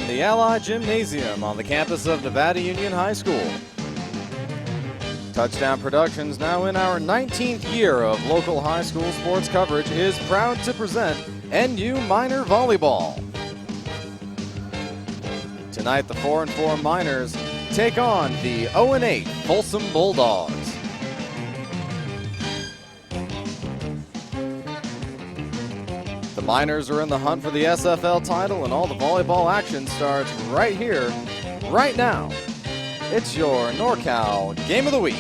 the Ali Gymnasium on the campus of Nevada Union High School. Touchdown Productions, now in our 19th year of local high school sports coverage, is proud to present NU Minor Volleyball. Tonight, the 4-4 Miners take on the 0-8 Folsom Bulldogs. The Miners are in the hunt for the SFL title, and all the volleyball action starts right here, right now. It's your NorCal Game of the Week.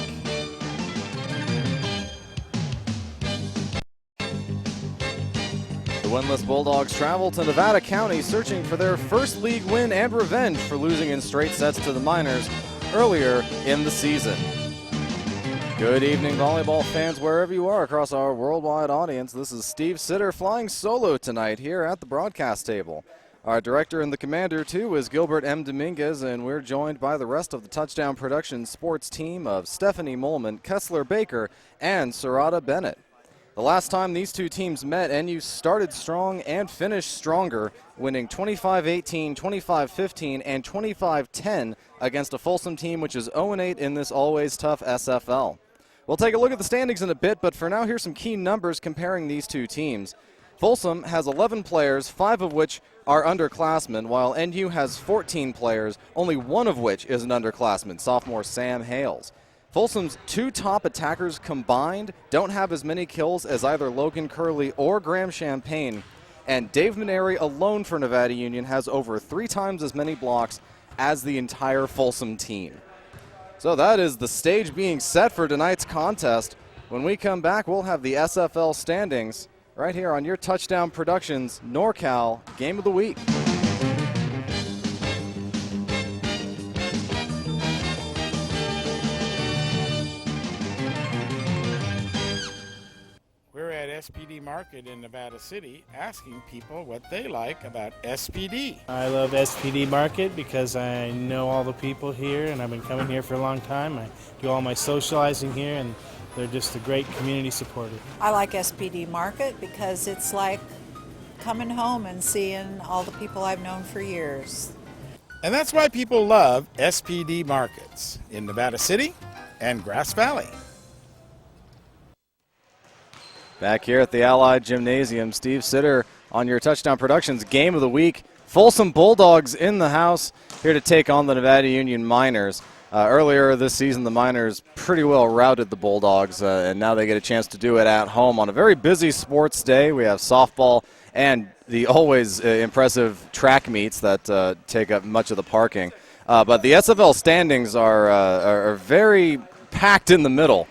The winless Bulldogs travel to Nevada County searching for their first league win and revenge for losing in straight sets to the Miners earlier in the season. Good evening, volleyball fans, wherever you are across our worldwide audience. This is Steve Sitter flying solo tonight here at the broadcast table. Our director and the commander, too, is Gilbert M. Dominguez, and we're joined by the rest of the Touchdown Productions sports team of Stephanie Molman, Kessler Baker, and Sarada Bennett. The last time these two teams met, NU started strong and finished stronger, winning 25-18, 25-15, and 25-10 against a Folsom team which is 0-8 in this always tough SFL. We'll take a look at the standings in a bit, but for now, here's some key numbers comparing these two teams. Folsom has 11 players, 5 of which are underclassmen, while NU has 14 players, only 1 of which is an underclassman, sophomore Sam Hales. Folsom's 2 top attackers combined don't have as many kills as either Logan Curley or Graham Champagne, and Dave Maneri alone for Nevada Union has over 3 times as many blocks as the entire Folsom team. So that is the stage being set for tonight's contest. When we come back, we'll have the SFL standings right here on your Touchdown Productions NorCal Game of the Week. We're at SPD Market in Nevada City asking people what they like about SPD. I love SPD Market because I know all the people here and I've been coming here for a long time. I do all my socializing here and they're just a great community supporter. I like SPD Market because it's like coming home and seeing all the people I've known for years. And that's why people love SPD Markets in Nevada City and Grass Valley. Back here at the Allied Gymnasium, Steve Sitter on your Touchdown Productions Game of the Week. Folsom Bulldogs in the house, here to take on the Nevada Union Miners. Earlier this season, the Miners pretty well routed the Bulldogs, and now they get a chance to do it at home on a very busy sports day. We have softball and the always impressive track meets that take up much of the parking. But the SFL standings are very packed in the middle.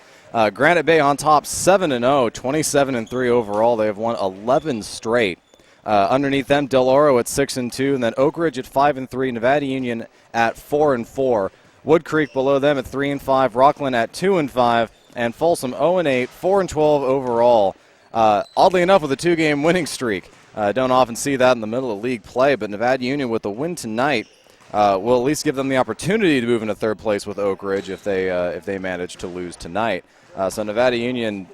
Granite Bay on top 7-0, 27-3 overall. They have won 11 straight. Underneath them, Del Oro at 6-2, and then Oak Ridge at 5-3, Nevada Union at 4-4. Wood Creek below them at 3-5, Rockland at 2-5, and Folsom 0-8, 4-12 overall. Oddly enough, with a 2-game winning streak. Don't often see that in the middle of league play, but Nevada Union with the win tonight will at least give them the opportunity to move into third place with Oak Ridge if they manage to lose tonight. So Nevada Union,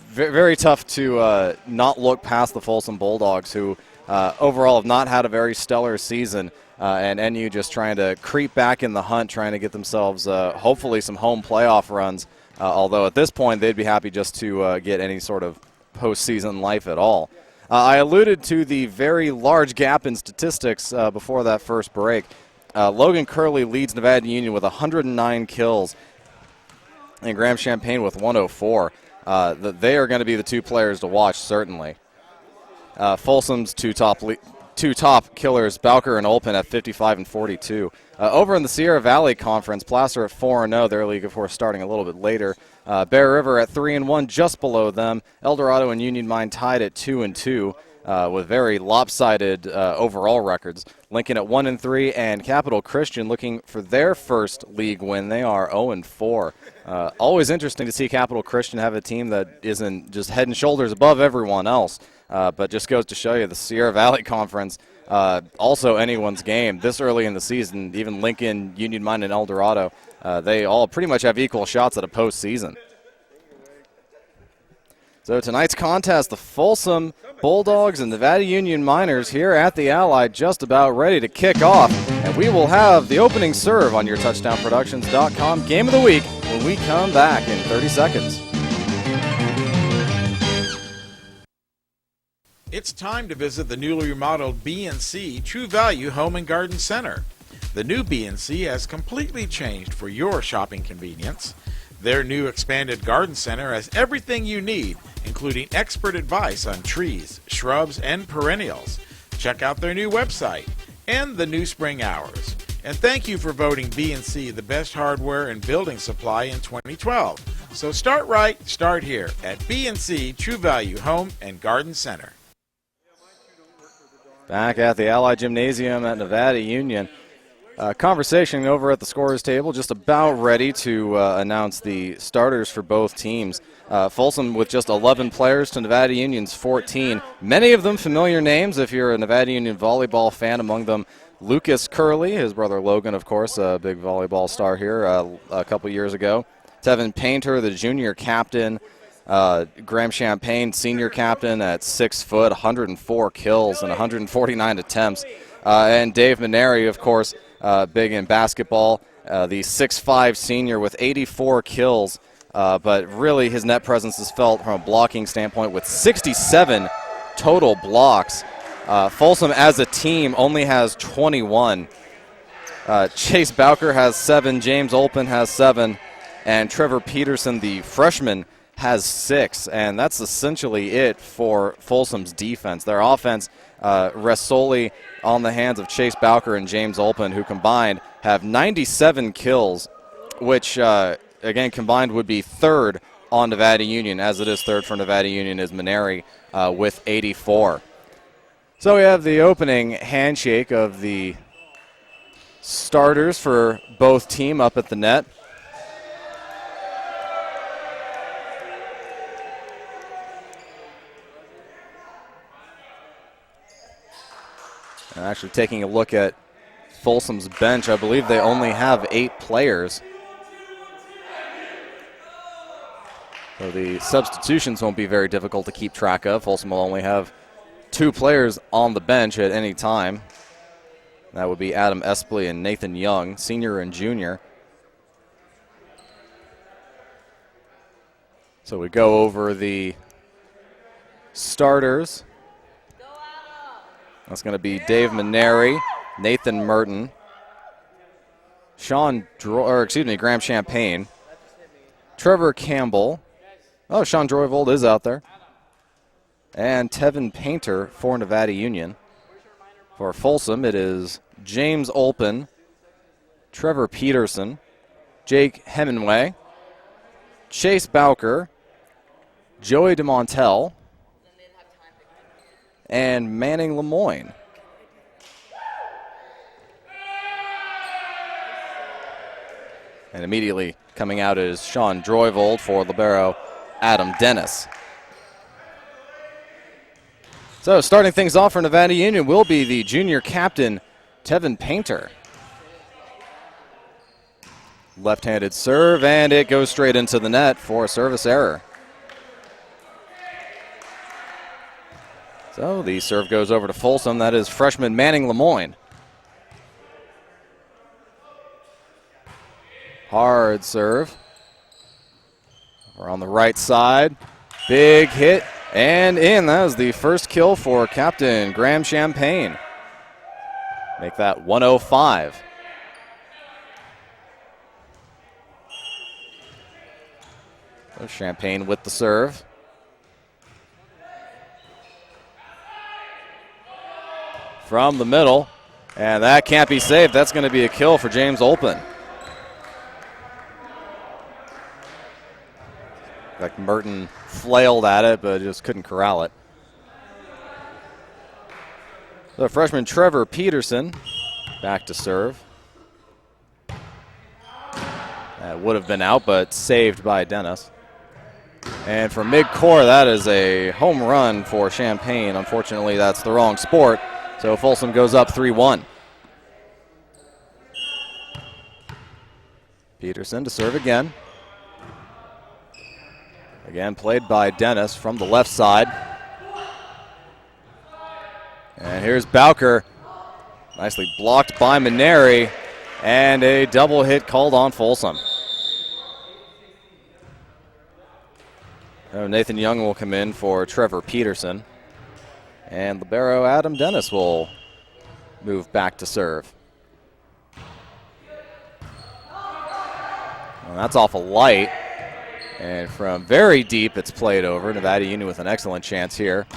very tough to not look past the Folsom Bulldogs, who overall have not had a very stellar season, and NU just trying to creep back in the hunt, trying to get themselves hopefully some home playoff runs, although at this point they'd be happy just to get any sort of postseason life at all. I alluded to the very large gap in statistics before that first break. Logan Curley leads Nevada Union with 109 kills, and Graham Champagne with 104. They are going to be the 2 players to watch, certainly. Folsom's two top killers, Bowker and Olpen, at 55 and 42. Over in the Sierra Valley Conference, Placer at 4-0, their league, of course, starting a little bit later. Bear River at 3-1, just below them. El Dorado and Union Mine tied at 2-2. With very lopsided overall records. Lincoln at 1-3, and Capital Christian looking for their first league win. They are 0-4. Always interesting to see Capital Christian have a team that isn't just head and shoulders above everyone else, but just goes to show you the Sierra Valley Conference, also anyone's game. This early in the season, even Lincoln, Union Mine, and El Dorado, they all pretty much have equal shots at a postseason. So tonight's contest, the Folsom Bulldogs and Nevada Union Miners here at the Allied, just about ready to kick off. And we will have the opening serve on your touchdownproductions.com game of the week when we come back in 30 seconds. It's time to visit the newly remodeled B&C True Value Home and Garden Center. The new B&C has completely changed for your shopping convenience. Their new expanded garden center has everything you need, including expert advice on trees, shrubs, and perennials. Check out their new website and the new spring hours. And thank you for voting B&C the best hardware and building supply in 2012. So start right, start here at B&C True Value Home and Garden Center. Back at the Ali Gymnasium at Nevada Union. Conversation over at the scorer's table, just about ready to announce the starters for both teams. Folsom with just 11 players to Nevada Union's 14. Many of them familiar names if you're a Nevada Union volleyball fan, among them Lucas Curley, his brother Logan, of course, a big volleyball star here a couple years ago. Tevin Painter, the junior captain. Graham Champagne, senior captain at 6 foot, 104 kills and 149 attempts. And Dave Maneri, of course, big in basketball, the 6'5 senior with 84 kills, but really his net presence is felt from a blocking standpoint with 67 total blocks. Folsom as a team only has 21. Chase Bowker has 7, James Olpen has 7, and Trevor Peterson, the freshman, has 6, and that's essentially it for Folsom's defense. Their offense rests solely on the hands of Chase Bowker and James Olpen, who combined have 97 kills, which, again, combined would be third on Nevada Union. As it is third for Nevada Union is Maneri with 84. So we have the opening handshake of the starters for both team up at the net. Actually taking a look at Folsom's bench, I believe they only have 8 players. So the substitutions won't be very difficult to keep track of. Folsom will only have 2 players on the bench at any time. That would be Adam Espley and Nathan Young, senior and junior. So we go over the starters. That's going to be Dave Maneri, Nathan Merton, Graham Champagne, Trevor Campbell. Oh, Sean Droyvold is out there. And Tevin Painter for Nevada Union. For Folsom, it is James Olpen, Trevor Peterson, Jake Hemingway, Chase Bowker, Joey DeMontel, and Manning Lemoyne. And immediately coming out is Sean Droyvold for libero Adam Dennis. So starting things off for Nevada Union will be the junior captain, Tevin Painter. Left-handed serve, and it goes straight into the net for a service error. So the serve goes over to Folsom. That is freshman Manning Lemoyne. Hard serve. We're on the right side. Big hit and in. That was the first kill for Captain Graham Champagne. Make that 105. So Champagne with the serve. From the middle, and that can't be saved. That's going to be a kill for James Olpen. Like Merton flailed at it, but just couldn't corral it. The freshman Trevor Peterson back to serve. That would have been out, but saved by Dennis. And for mid-court, that is a home run for Champagne. Unfortunately, that's the wrong sport. So Folsom goes up 3-1. Peterson to serve again. Again, played by Dennis from the left side. And here's Bowker. Nicely blocked by Maneri. And a double hit called on Folsom. Nathan Young will come in for Trevor Peterson. And libero Adam Dennis will move back to serve. Well, that's off a light. And from very deep, it's played over. Nevada Union with an excellent chance here.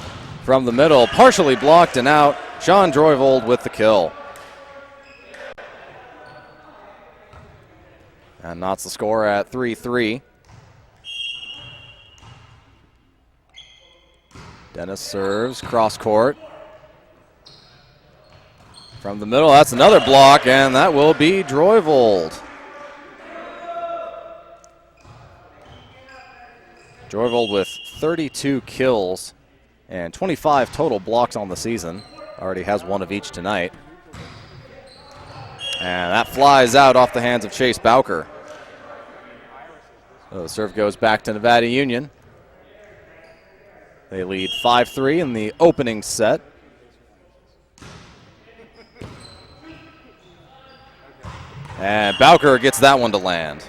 From the middle, partially blocked and out. Sean Droyvold with the kill. And knots the score at 3-3. Dennis serves, cross court. From the middle, that's another block, and that will be Droyvold. Droyvold with 32 kills and 25 total blocks on the season. Already has one of each tonight. And that flies out off the hands of Chase Bowker. So the serve goes back to Nevada Union. They lead 5-3 in the opening set. And Bowker gets that one to land.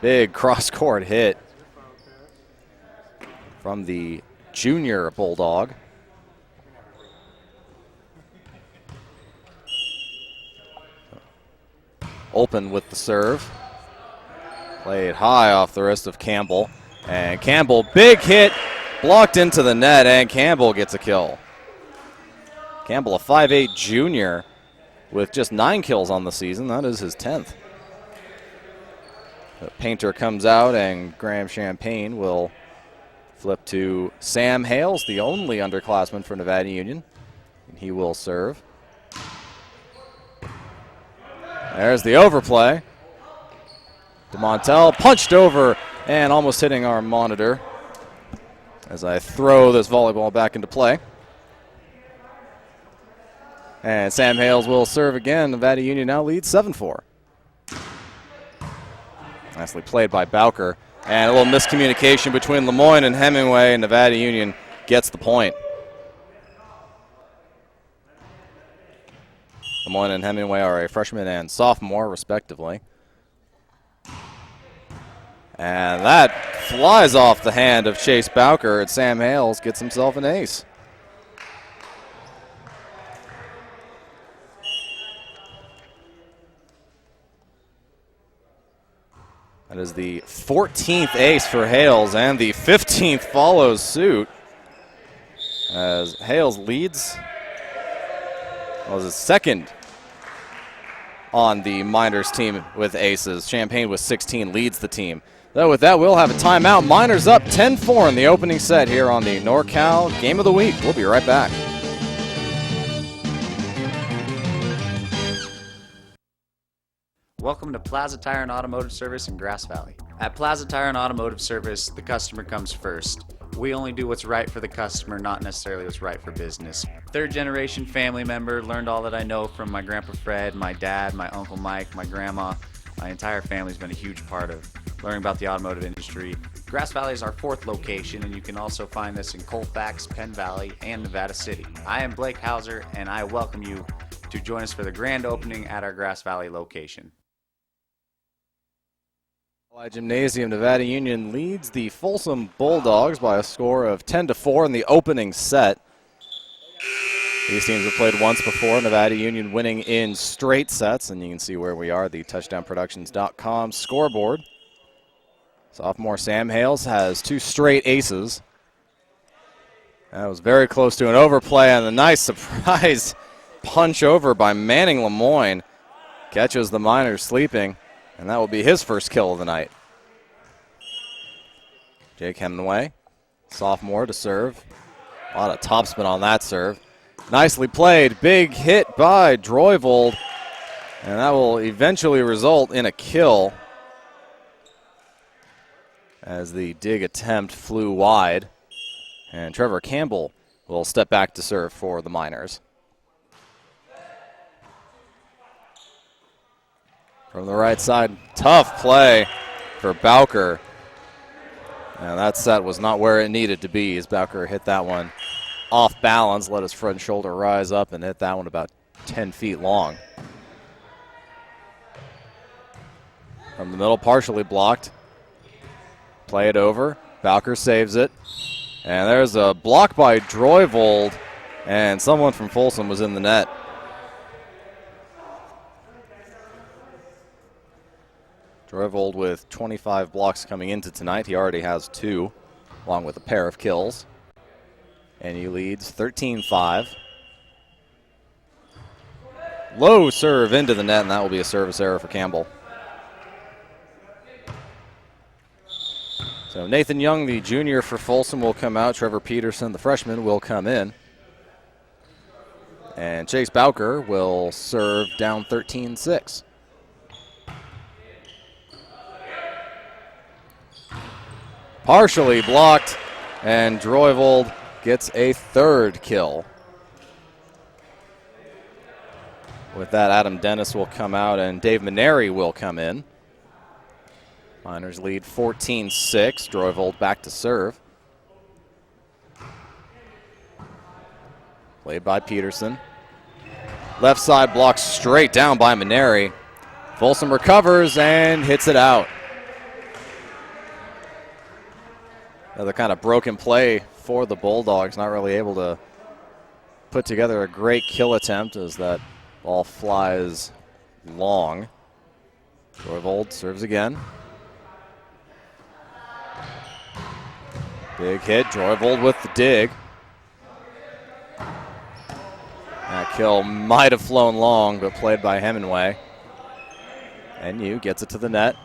Big cross-court hit from the junior Bulldog. Open with the serve. Played high off the wrist of Campbell. And Campbell, big hit, blocked into the net, and Campbell gets a kill. Campbell, a 5'8 junior with just 9 kills on the season. That is his 10th. The Painter comes out, and Graham Champagne will flip to Sam Hales, the only underclassman for Nevada Union. And he will serve. There's the overplay. DeMontel punched over and almost hitting our monitor as I throw this volleyball back into play. And Sam Hales will serve again. Nevada Union now leads 7-4. Nicely played by Bowker. And a little miscommunication between Lemoyne and Hemingway, and Nevada Union gets the point. Lemoyne and Hemingway are a freshman and sophomore, respectively. And that flies off the hand of Chase Bowker, and Sam Hales gets himself an ace. That is the 14th ace for Hales, and the 15th follows suit as Hales leads. Was his second on the Miners team with aces. Champagne with 16 leads the team. So with that, we'll have a timeout. Miners up 10-4 in the opening set here on the NorCal Game of the Week. We'll be right back. Welcome to Plaza Tire and Automotive Service in Grass Valley. At Plaza Tire and Automotive Service, the customer comes first. We only do what's right for the customer, not necessarily what's right for business. Third generation family member, learned all that I know from my Grandpa Fred, my dad, my Uncle Mike, my grandma. My entire family's been a huge part of learning about the automotive industry. Grass Valley is our 4th location, and you can also find us in Colfax, Penn Valley, and Nevada City. I am Blake Hauser, and I welcome you to join us for the grand opening at our Grass Valley location. Ali Gymnasium, Nevada Union leads the Folsom Bulldogs by a score of 10-4 in the opening set. These teams have played once before, Nevada Union winning in straight sets, and you can see where we are, the touchdownproductions.com scoreboard. Sophomore Sam Hales has 2 straight aces. That was very close to an overplay, and a nice surprise punch over by Manning Lemoyne. Catches the Miners sleeping, and that will be his first kill of the night. Jake Hemingway, sophomore to serve. A lot of topspin on that serve. Nicely played. Big hit by Droyvold, and that will eventually result in a kill as the dig attempt flew wide. And Trevor Campbell will step back to serve for the Miners. From the right side, tough play for Bowker. And that set was not where it needed to be as Bowker hit that one off balance, let his front shoulder rise up and hit that one about 10 feet long. From the middle, partially blocked. Play it over. Bowker saves it. And there's a block by Droyvold, and someone from Folsom was in the net. Droyvold with 25 blocks coming into tonight. He already has 2, along with a pair of kills. And he leads 13-5. Low serve into the net, and that will be a service error for Campbell. So Nathan Young, the junior for Folsom, will come out. Trevor Peterson, the freshman, will come in. And Chase Bowker will serve down 13-6. Partially blocked, and Droyvold gets a 3rd kill. With that, Adam Dennis will come out, and Dave Maneri will come in. Miners lead 14-6. Droyvold back to serve. Played by Peterson. Left side blocked straight down by Maneri. Folsom recovers and hits it out. Another kind of broken play for the Bulldogs. Not really able to put together a great kill attempt as that ball flies long. Droyvold serves again. Big hit, Droyvold with the dig. That kill might have flown long, but played by Hemingway. NU gets it to the net.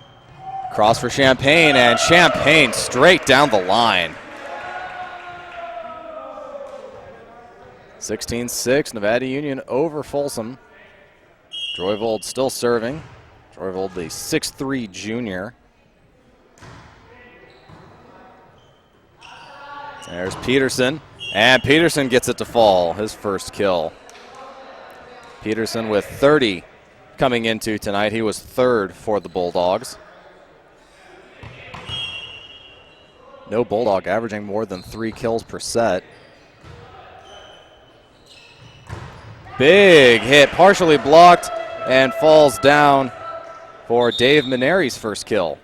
Cross for Champagne, and Champagne straight down the line. 16-6, Nevada Union over Folsom. Droyvold still serving. Droyvold, the 6'3" junior. There's Peterson, and Peterson gets it to fall, his first kill. Peterson with 30 coming into tonight. He was 3rd for the Bulldogs. No Bulldog averaging more than 3 kills per set. Big hit, partially blocked, and falls down for Dave Maneri's first kill.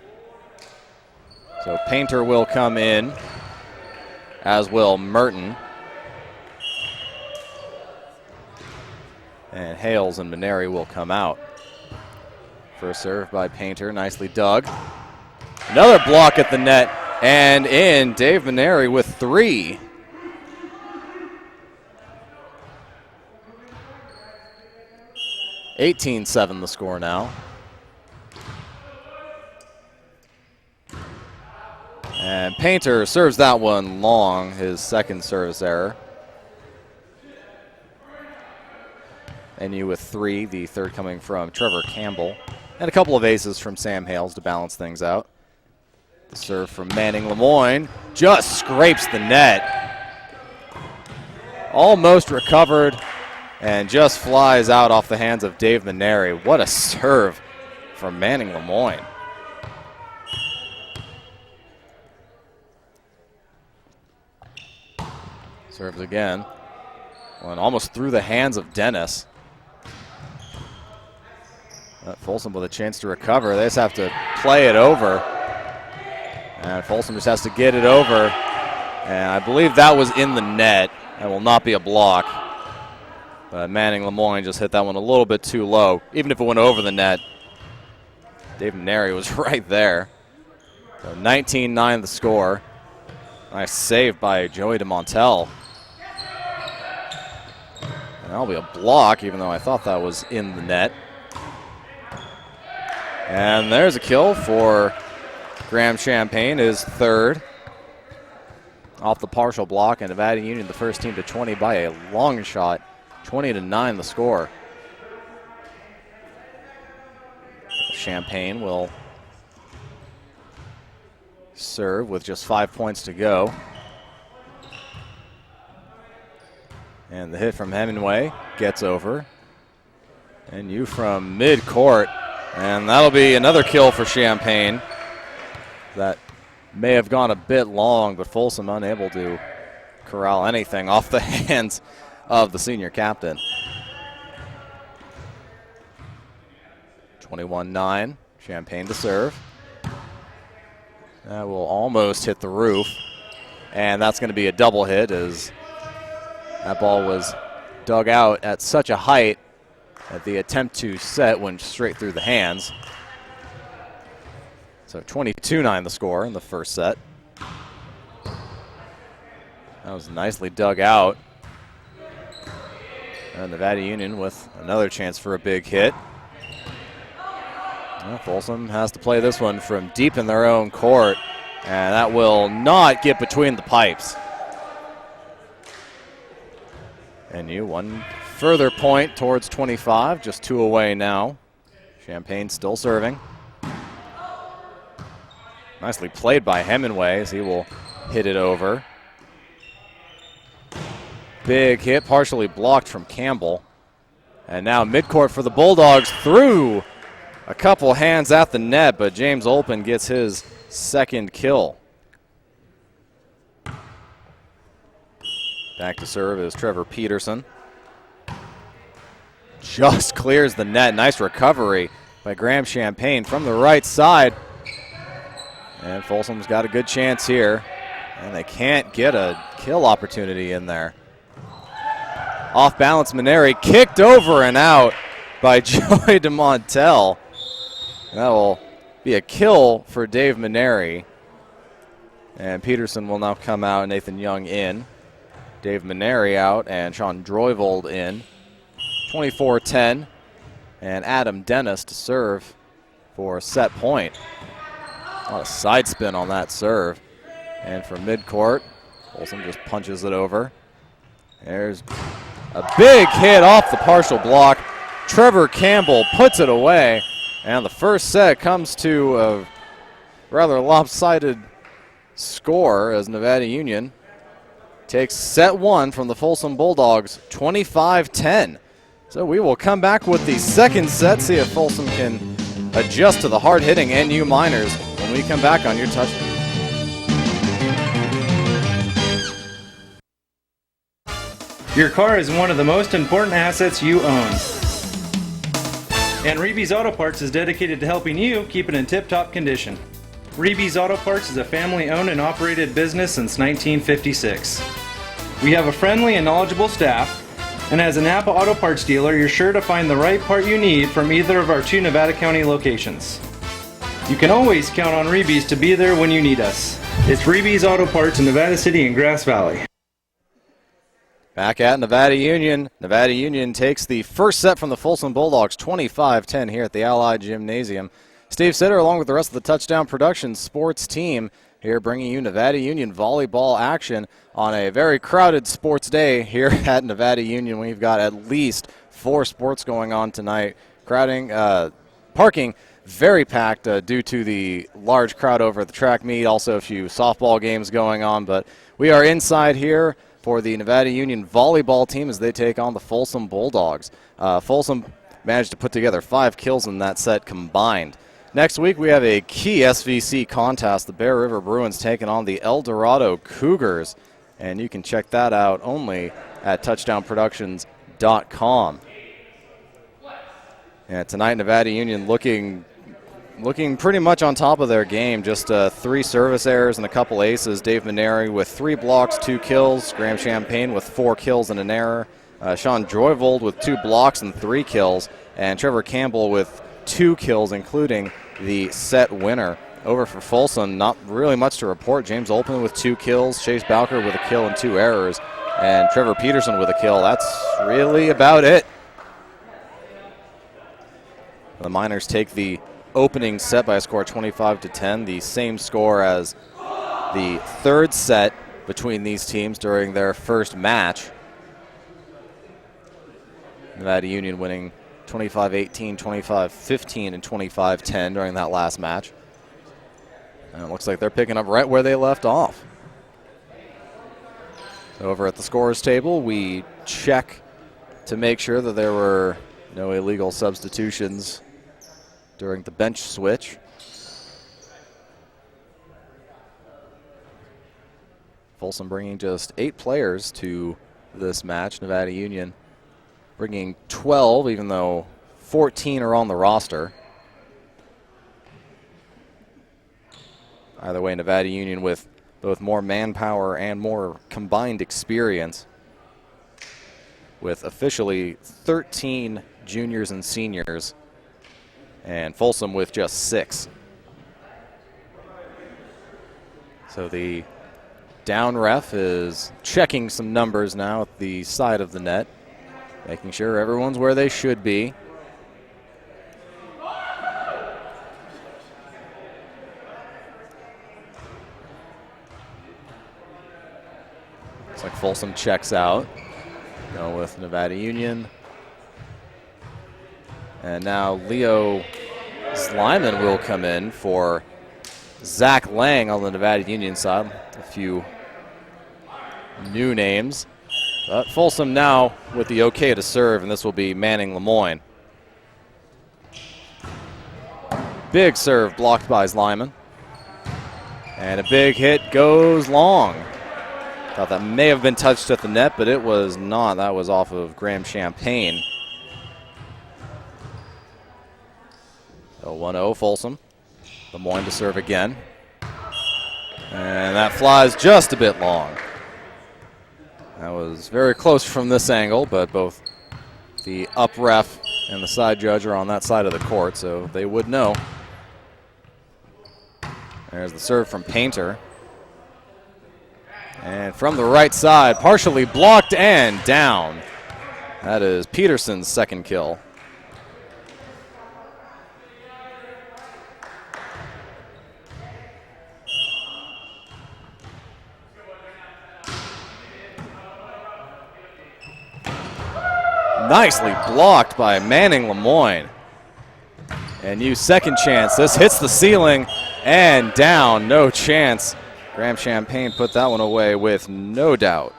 So Painter will come in, as will Merton. And Hales and Maneri will come out. First serve by Painter, nicely dug. Another block at the net, and in, Dave Maneri with 3. (18-7) the score now. And Painter serves that one long, his second service error. NU with 3, the 3rd coming from Trevor Campbell. And a couple of aces from Sam Hales to balance things out. The serve from Manning Lemoyne just scrapes the net. Almost recovered and just flies out off the hands of Dave Maneri. What a serve from Manning Lemoyne. Serves again. Well, almost through the hands of Dennis. Folsom with a chance to recover. They just have to play it over. And Folsom just has to get it over. And I believe that was in the net. That will not be a block. But Manning Lemoyne just hit that one a little bit too low. Even if it went over the net, Dave Maneri was right there. So 19-9 the score. Nice save by Joey DeMontel. And that'll be a block, even though I thought that was in the net. And there's a kill for Graham Champagne, his 3rd. Off the partial block, and Nevada Union the first team to 20 by a long shot. 20-9 the score. Champagne will serve with just 5 points to go. And the hit from Hemingway gets over. And you from mid-court. And that'll be another kill for Champagne. that may have gone a bit long, but Folsom unable to corral anything off the hands of the senior captain. 21-9, Champaign to serve. That will almost hit the roof, and that's going to be a double hit as that ball was dug out at such a height that the attempt to set went straight through the hands. So 22-9 the score in the first set. That was nicely dug out. And Nevada Union with another chance for a big hit. Well, Folsom has to play this one from deep in their own court, and that will not get between the pipes. And one further point towards 25, just 2 away now. Champaign still serving. Nicely played by Hemingway as he will hit it over. Big hit, partially blocked from Campbell. And now midcourt for the Bulldogs, through a couple hands at the net, but James Olpen gets his second kill. Back to serve is Trevor Peterson. Just clears the net. Nice recovery by Graham Champaign from the right side. And Folsom's got a good chance here. And they can't get a kill opportunity in there. Off balance, Maneri kicked over and out by Joey DeMontel. That will be a kill for Dave Maneri. And Peterson will now come out, Nathan Young in. Dave Maneri out and Sean Droyvold in. 24-10. And Adam Dennis to serve for a set point. A lot of side spin on that serve. And from midcourt, Folsom just punches it over. There's a big hit off the partial block. Trevor Campbell puts it away. And the first set comes to a rather lopsided score as Nevada Union takes set 1 from the Folsom Bulldogs, 25-10. So we will come back with the second set, see if Folsom can adjust to the hard-hitting NU Miners when we come back on Your Touch. Your car is one of the most important assets you own. And Reeby's Auto Parts is dedicated to helping you keep it in tip-top condition. Reeby's Auto Parts is a family-owned and operated business since 1956. We have a friendly and knowledgeable staff, and as a Napa Auto Parts dealer, you're sure to find the right part you need from either of our 2 Nevada County locations. You can always count on Reeby's to be there when you need us. It's Reeby's Auto Parts in Nevada City and Grass Valley. Back at Nevada Union. Nevada Union takes the first set from the Folsom Bulldogs, 25-10 here at the Ali Gymnasium. Steve Sitter along with the rest of the Touchdown Productions sports team here bringing you Nevada Union volleyball action on a very crowded sports day here at Nevada Union. We've got at least 4 sports going on tonight. Parking very packed due to the large crowd over at the track meet. Also a few softball games going on, but we are inside here for the Nevada Union volleyball team as they take on the Folsom Bulldogs. Folsom managed to put together 5 kills in that set combined. Next week we have a key SVC contest. The Bear River Bruins taking on the El Dorado Cougars, and you can check that out only at touchdownproductions.com. And tonight Nevada Union looking pretty much on top of their game. Just 3 service errors and a couple aces. Dave Maneri with 3 blocks, 2 kills. Graham Champaign with 4 kills and an error. Sean Droyvold with 2 blocks and 3 kills. And Trevor Campbell with 2 kills, including the set winner. Over for Folsom, not really much to report. James Olpen with 2 kills. Chase Bowker with a kill and 2 errors. And Trevor Peterson with a kill. That's really about it. The Miners take the opening set by a score of 25-10, the same score as the third set between these teams during their first match. Nevada Union winning 25-18, 25-15, and 25-10 during that last match. And it looks like they're picking up right where they left off. So over at the scorers table, we check to make sure that there were no illegal substitutions during the bench switch. Folsom bringing just 8 players to this match. Nevada Union bringing 12, even though 14 are on the roster. Either way, Nevada Union with both more manpower and more combined experience, with officially 13 juniors and seniors, and Folsom with just 6. So the down ref is checking some numbers now at the side of the net, making sure everyone's where they should be. Looks like Folsom checks out. Go with Nevada Union. And now Leo Slyman will come in for Zach Lang on the Nevada Union side. A few new names. But Folsom now with the okay to serve, and this will be Manning Lemoyne. Big serve blocked by Slyman. And a big hit goes long. Thought that may have been touched at the net, but it was not. That was off of Graham Champagne. So 1-0 Folsom. Lemoyne to serve again. And that flies just a bit long. That was very close from this angle, but both the up ref and the side judge are on that side of the court, so they would know. There's the serve from Painter. And from the right side, partially blocked and down. That is Peterson's second kill. Nicely blocked by Manning Lemoyne. And you second chance. This hits the ceiling and down. No chance. Graham Champagne put that one away with no doubt.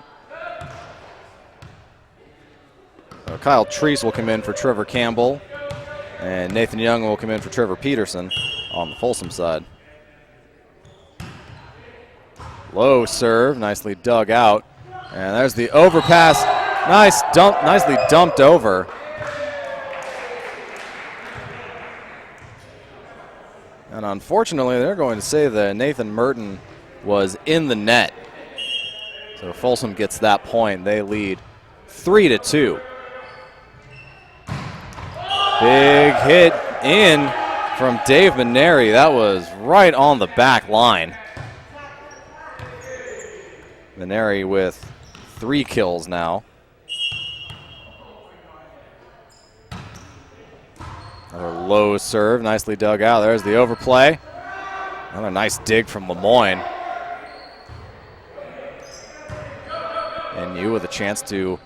So Kyle Treese will come in for Trevor Campbell. And Nathan Young will come in for Trevor Peterson on the Folsom side. Low serve, nicely dug out. And there's the overpass. Nice dump, nicely dumped over. And unfortunately, they're going to say that Nathan Merton was in the net. So Folsom gets that point. They lead 3-2. Big hit in from Dave Maneri. That was right on the back line. Maneri with 3 kills now. Another low serve, nicely dug out. There's the overplay. Another nice dig from Lemoyne. And you with a chance to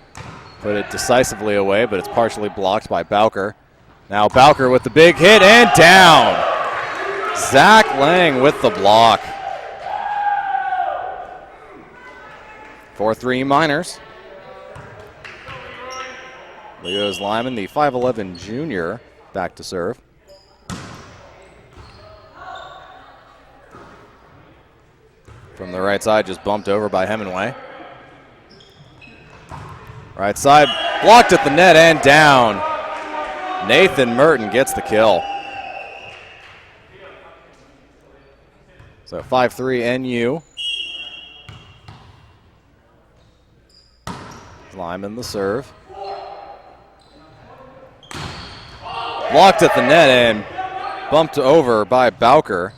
put it decisively away, but it's partially blocked by Bowker. Now Bowker with the big hit and down. Zach Lang with the block. 4-3 Miners. Leo Slyman, the 5'11 junior, back to serve. From the right side, just bumped over by Hemingway. Right side, blocked at the net and down. Nathan Merton gets the kill. So 5-3 NU. Lyman the serve. Blocked at the net and bumped over by Bowker.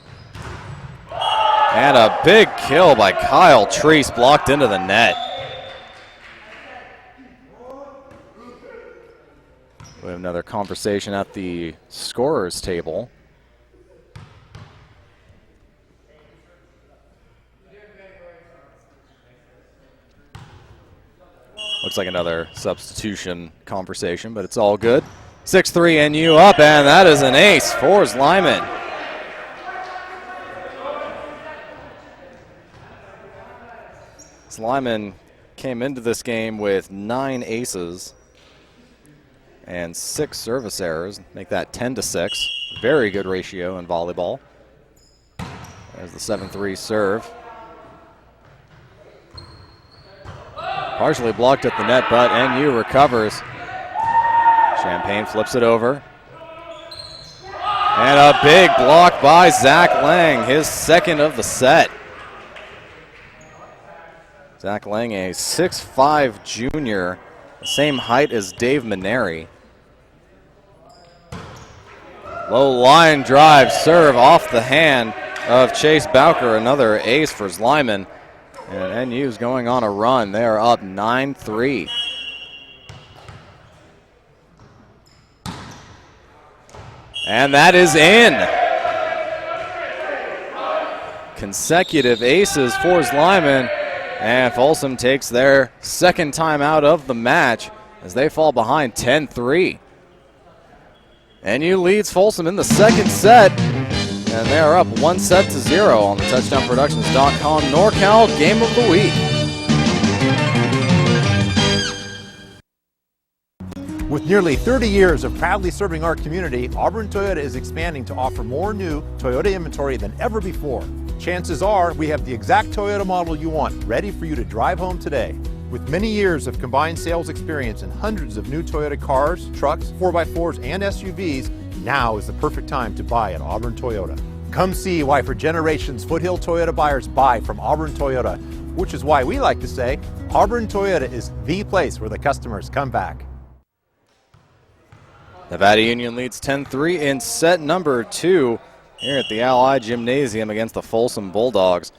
And a big kill by Kyle Treese, blocked into the net. We have another conversation at the scorer's table. Looks like another substitution conversation, but it's all good. 6-3 NU up, and that is an ace for Lyman. Lyman came into this game with 9 aces and 6 service errors, make that 10-6. Very good ratio in volleyball. There's the 7-3 serve. Partially blocked at the net, but NU recovers. Champagne flips it over. And a big block by Zach Lang, his second of the set. Zach Lang, a 6'5" junior, the same height as Dave Maneri. Low line drive serve off the hand of Chase Bowker, another ace for Slyman. And NU's going on a run. They are up 9-3. And that is in. Consecutive aces for Slyman. And Folsom takes their second time out of the match as they fall behind 10-3. NU leads Folsom in the second set. And they are up 1-0 on the TouchdownProductions.com NorCal Game of the Week. With nearly 30 years of proudly serving our community, Auburn Toyota is expanding to offer more new Toyota inventory than ever before. Chances are we have the exact Toyota model you want, ready for you to drive home today. With many years of combined sales experience and hundreds of new Toyota cars, trucks, 4x4s, and SUVs, now is the perfect time to buy at Auburn Toyota. Come see why for generations Foothill Toyota buyers buy from Auburn Toyota, which is why we like to say Auburn Toyota is the place where the customers come back. Nevada Union leads 10-3 in set number 2 here at the Ali Gymnasium against the Folsom Bulldogs.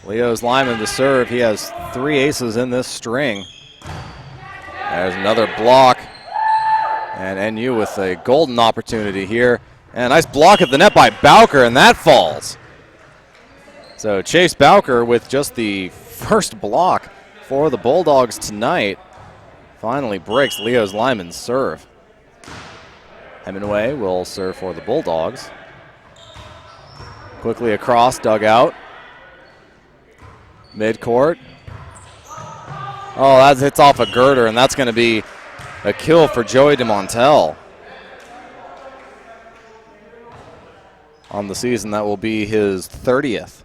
Leo Slyman to serve. He has 3 aces in this string. There's another block. And NU with a golden opportunity here. And a nice block at the net by Bowker, and that falls. So Chase Bowker with just the first block for the Bulldogs tonight finally breaks Leo Slyman's serve. Hemingway will serve for the Bulldogs. Quickly across, dugout. Midcourt. Oh, that hits off a girder, and that's going to be a kill for Joey DeMontel. On the season, that will be his 30th.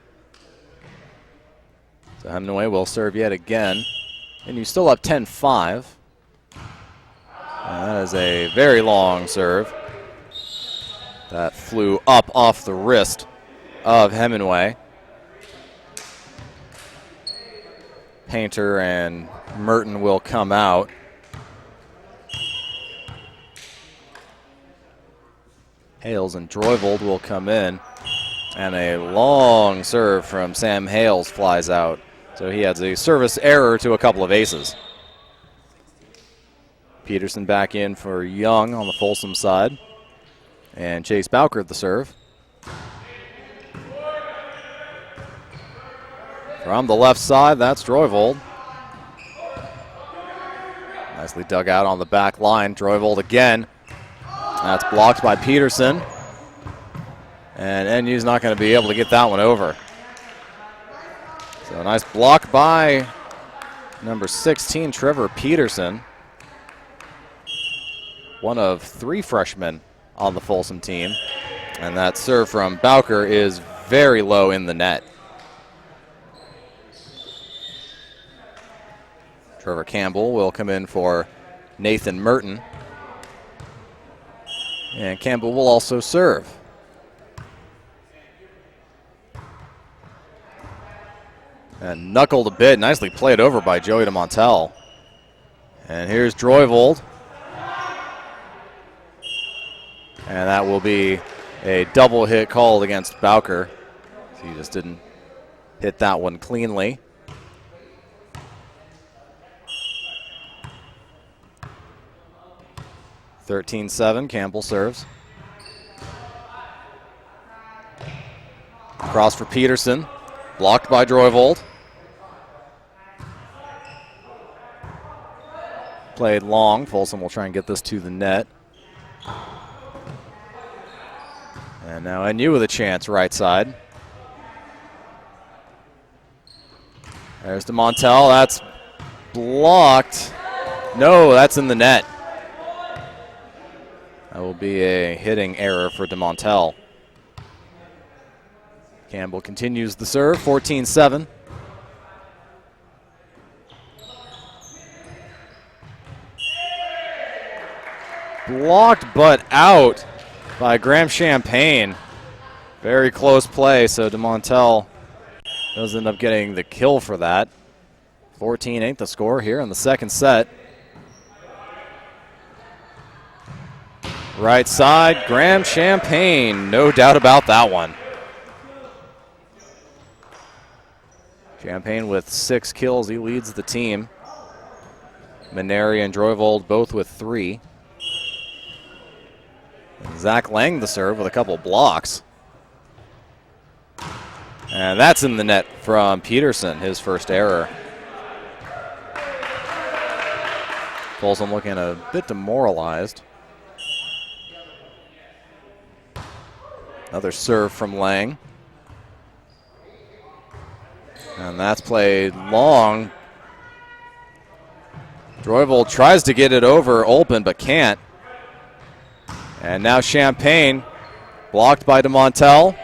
So Hemingway will serve yet again. And you still up 10-5. And that is a very long serve. That flew up off the wrist of Hemingway. Painter and Merton will come out. Hales and Droyvold will come in. And a long serve from Sam Hales flies out. So he has a service error to a couple of aces. Peterson back in for Young on the Folsom side. And Chase Bowker at the serve. From the left side, that's Droyvold. Nicely dug out on the back line. Droyvold again. That's blocked by Peterson. And NU's not going to be able to get that one over. So a nice block by number 16, Trevor Peterson. One of 3 freshmen on the Folsom team. And that serve from Bowker is very low in the net. Trevor Campbell will come in for Nathan Merton. And Campbell will also serve. And knuckled a bit, nicely played over by Joey DeMontel. And here's Droyvold. And that will be a double hit called against Bowker. So he just didn't hit that one cleanly. (13-7), Campbell serves. Cross for Peterson. Blocked by Droyvold. Played long. Folsom will try and get this to the net. And now NU with a chance right side. There's DeMontel. That's blocked. No, that's in the net. That will be a hitting error for DeMontel. Campbell continues the serve, 14-7. blocked but out by Graham Champagne. Very close play, so DeMontel does end up getting the kill for that. 14-8 the score here in the second set. Right side, Graham Champagne, no doubt about that one. Champagne with 6 kills, he leads the team. Maneri and Droivold both with 3. And Zach Lang the serve with a couple blocks. And that's in the net from Peterson, his first error. Folsom looking a bit demoralized. Another serve from Lang. And that's played long. Droivold tries to get it over Olpen, but can't. And now Champagne, blocked by DeMontel.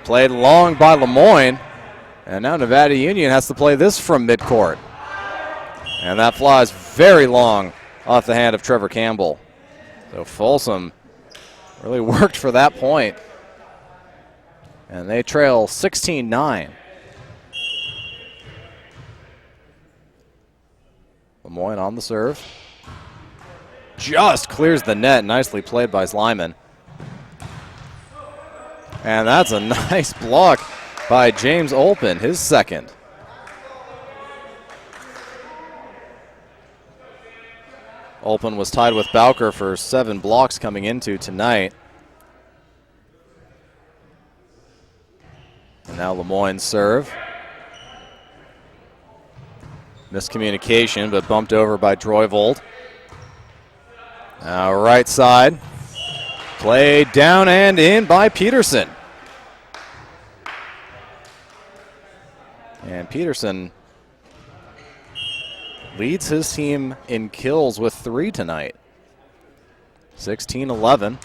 Played long by Lemoyne. And now Nevada Union has to play this from midcourt. And that flies very long off the hand of Trevor Campbell. So Folsom really worked for that point. And they trail 16-9. Lemoyne on the serve. Just clears the net. Nicely played by Slyman. And that's a nice block by James Olpen, his second. Olpen was tied with Bowker for 7 blocks coming into tonight. And now Lemoyne's serve. Miscommunication, but bumped over by Droivold. Now right side. Played down and in by Peterson. And Peterson leads his team in kills with 3 tonight. 16-11.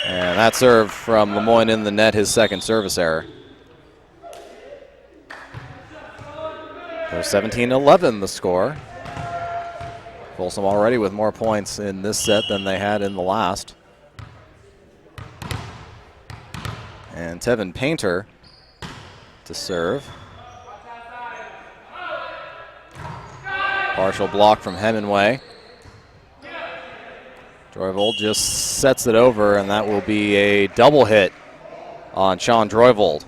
And that serve from Lemoyne in the net, his second service error. So 17-11 the score. Folsom already with more points in this set than they had in the last. And Tevin Painter to serve. Partial block from Hemingway. Droivold just sets it over, and that will be a double hit on Sean Droivold.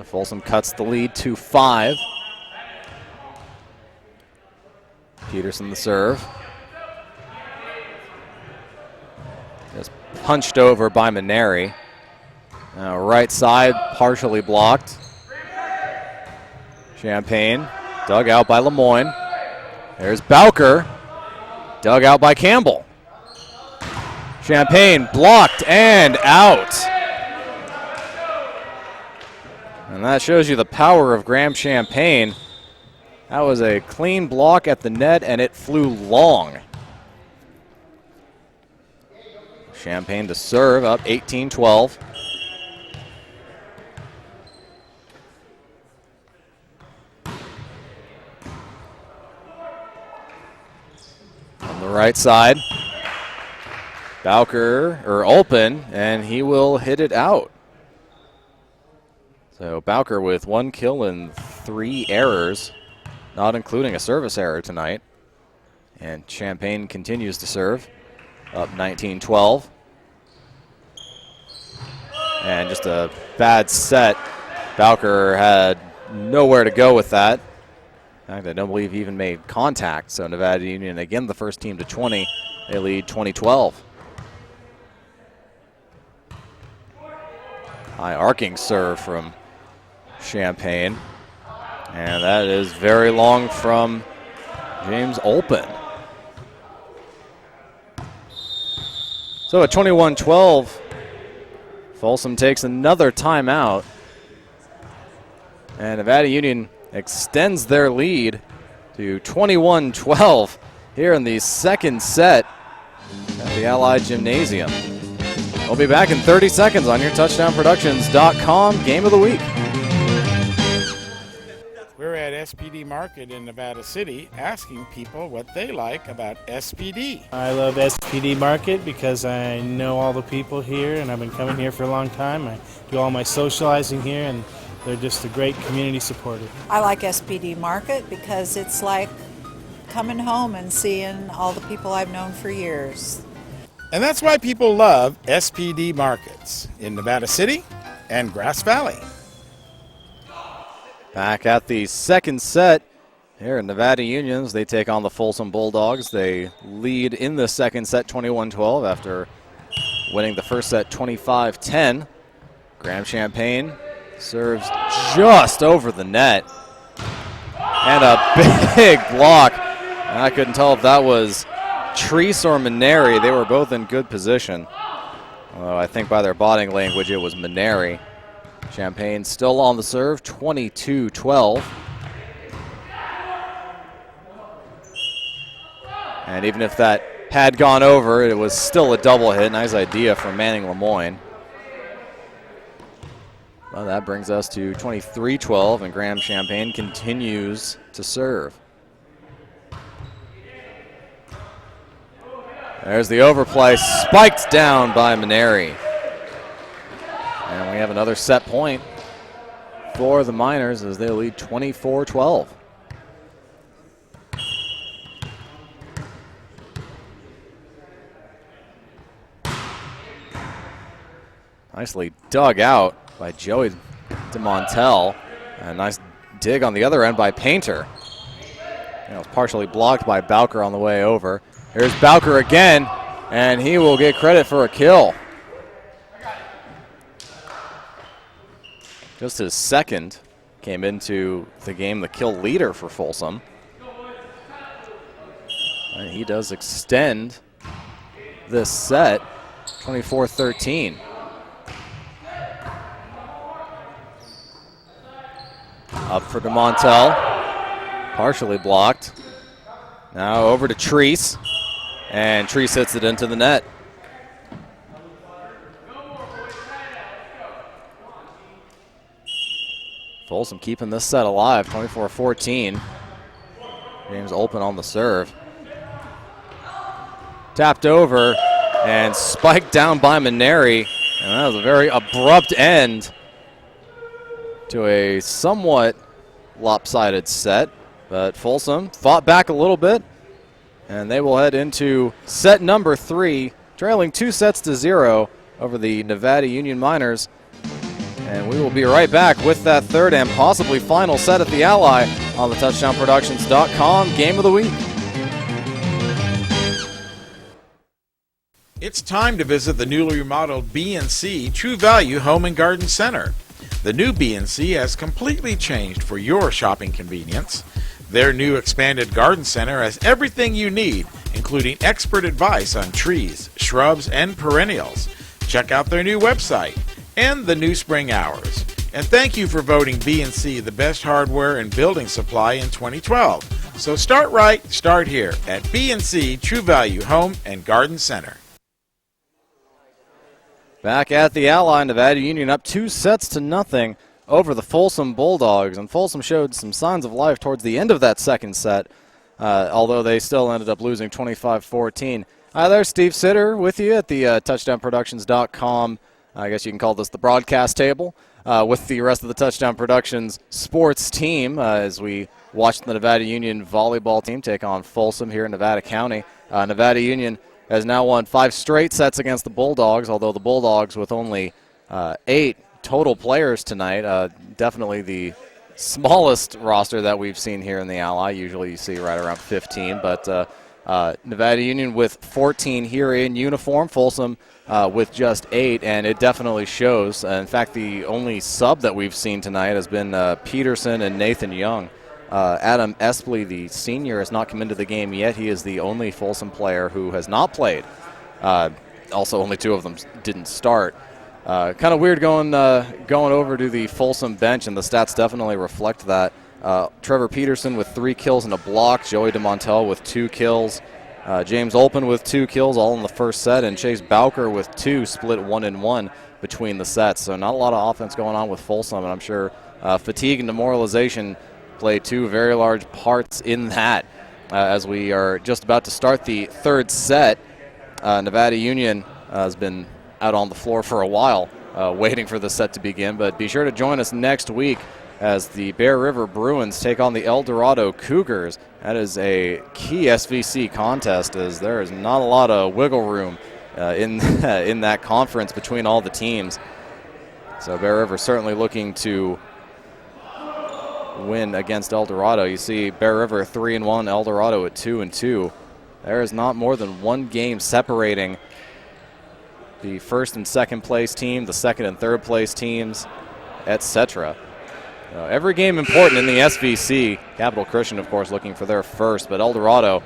Folsom cuts the lead to 5. Peterson the serve. Just punched over by Maneri. Now right side partially blocked. Champagne dug out by Lemoyne. There's Bowker. Dug out by Campbell. Champagne blocked and out. And that shows you the power of Graham Champagne. That was a clean block at the net, and it flew long. Champagne to serve, up 18-12. On the right side, Bowker, or Olpen, and he will hit it out. So Bowker with 1 kill and 3 errors, not including a service error tonight. And Champagne continues to serve, up 19-12. And just a bad set. Bowker had nowhere to go with that. In fact, I don't believe he even made contact. So Nevada Union, again, the first team to 20. They lead 20-12. High arcing serve from Champagne. And that is very long from James Olpen. So at 21-12, Folsom takes another timeout. And Nevada Union extends their lead to 21-12 here in the second set at the Ali Gymnasium. We'll be back in 30 seconds on your TouchdownProductions.com Game of the Week. We're at SPD Market in Nevada City, asking people what they like about SPD. I love SPD Market because I know all the people here and I've been coming here for a long time. I do all my socializing here and they're just a great community supporter. I like SPD Market because it's like coming home and seeing all the people I've known for years. And that's why people love SPD Markets in Nevada City and Grass Valley. Back at the second set here in Nevada Unions, they take on the Folsom Bulldogs. They lead in the second set 21-12 after winning the first set 25-10. Graham Champagne serves just over the net. And a big block. And I couldn't tell if that was Treese or Maneri. They were both in good position. Although I think by their body language it was Maneri. Champagne still on the serve, 22-12. And even if that had gone over, it was still a double hit. Nice idea from Manning Lemoyne. Well, that brings us to 23-12, and Graham Champagne continues to serve. There's the overplay, spiked down by Maneri. And we have another set point for the Miners as they lead 24-12. Nicely dug out by Joey DeMontel. A nice dig on the other end by Painter. It was partially blocked by Bowker on the way over. Here's Bowker again, and he will get credit for a kill. Just his second, came into the game the kill leader for Folsom. And he does extend this set, 24-13. Up for DeMontel, partially blocked. Now over to Treese, and Treese hits it into the net. Folsom keeping this set alive, 24-14. James Olpen on the serve. Tapped over and spiked down by Maneri. And that was a very abrupt end to a somewhat lopsided set. But Folsom fought back a little bit, and they will head into set number 3, trailing 2-0 over the Nevada Union Miners. And we will be right back with that third and possibly final set at the Ally on the TouchdownProductions.com Game of the Week. It's time to visit the newly remodeled B&C True Value Home and Garden Center. The new B&C has completely changed for your shopping convenience. Their new expanded garden center has everything you need, including expert advice on trees, shrubs, and perennials. Check out their new website and the new spring hours. And thank you for voting B&C the best hardware and building supply in 2012. So start right, start here at B&C True Value Home and Garden Center. Back at the Ally, Nevada Union up 2-0 over the Folsom Bulldogs. And Folsom showed some signs of life towards the end of that second set, although they still ended up losing 25-14. Hi there, Steve Sitter with you at the TouchdownProductions.com. I guess you can call this the broadcast table, with the rest of the Touchdown Productions sports team as we watch the Nevada Union volleyball team take on Folsom here in Nevada County. Nevada Union has now won 5 straight sets against the Bulldogs, although the Bulldogs with only 8 total players tonight, definitely the smallest roster that we've seen here in the Ally. Usually you see right around 15, but Nevada Union with 14 here in uniform, Folsom with just 8, and it definitely shows. In fact, the only sub that we've seen tonight has been Peterson and Nathan Young. Adam Espley, the senior, has not come into the game yet. He is the only Folsom player who has not played. Also, only 2 of them didn't start. Kind of weird going over to the Folsom bench, and the stats definitely reflect that. Trevor Peterson with 3 kills and a block. Joey DeMontel with 2 kills. James Olpen with 2 kills, all in the first set, and Chase Bowker with 2, split 1-1 between the sets. So not a lot of offense going on with Folsom, and I'm sure fatigue and demoralization play two very large parts in that. As we are just about to start the third set, Nevada Union has been out on the floor for a while waiting for the set to begin, but be sure to join us next week as the Bear River Bruins take on the El Dorado Cougars. That is a key SVC contest, as there is not a lot of wiggle room in that conference between all the teams. So Bear River certainly looking to win against El Dorado. You see Bear River 3-1, El Dorado at 2-2. There is not more than one game separating the first and second place team, the second and third place teams, etc. Every game important in the SVC. Capital Christian, of course, looking for their first, but El Dorado,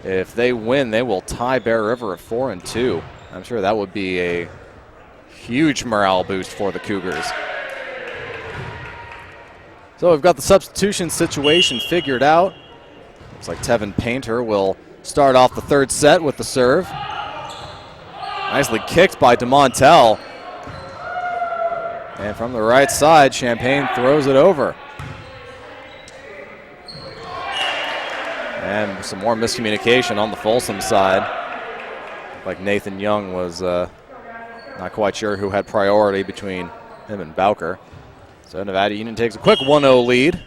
if they win, they will tie Bear River at 4-2. I'm sure that would be a huge morale boost for the Cougars. So we've got the substitution situation figured out. Looks like Tevin Painter will start off the third set with the serve. Nicely kicked by DeMontel. And from the right side, Champagne throws it over. And some more miscommunication on the Folsom side. Like Nathan Young was not quite sure who had priority between him and Bowker. So Nevada Union takes a quick 1-0 lead.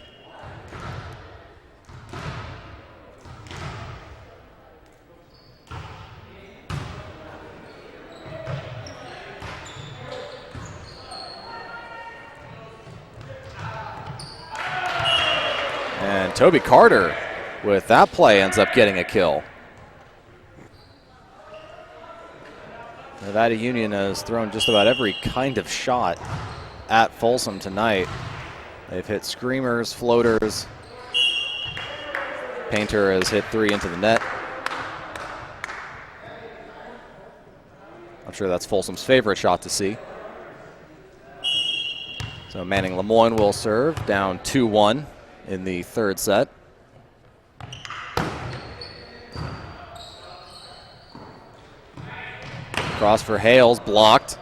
And Toby Carter, with that play, ends up getting a kill. Nevada Union has thrown just about every kind of shot at Folsom tonight. They've hit screamers, floaters. Painter has hit 3 into the net. I'm sure that's Folsom's favorite shot to see. So Manning Lemoyne will serve, down 2-1 in the third set. Cross for Hales, blocked.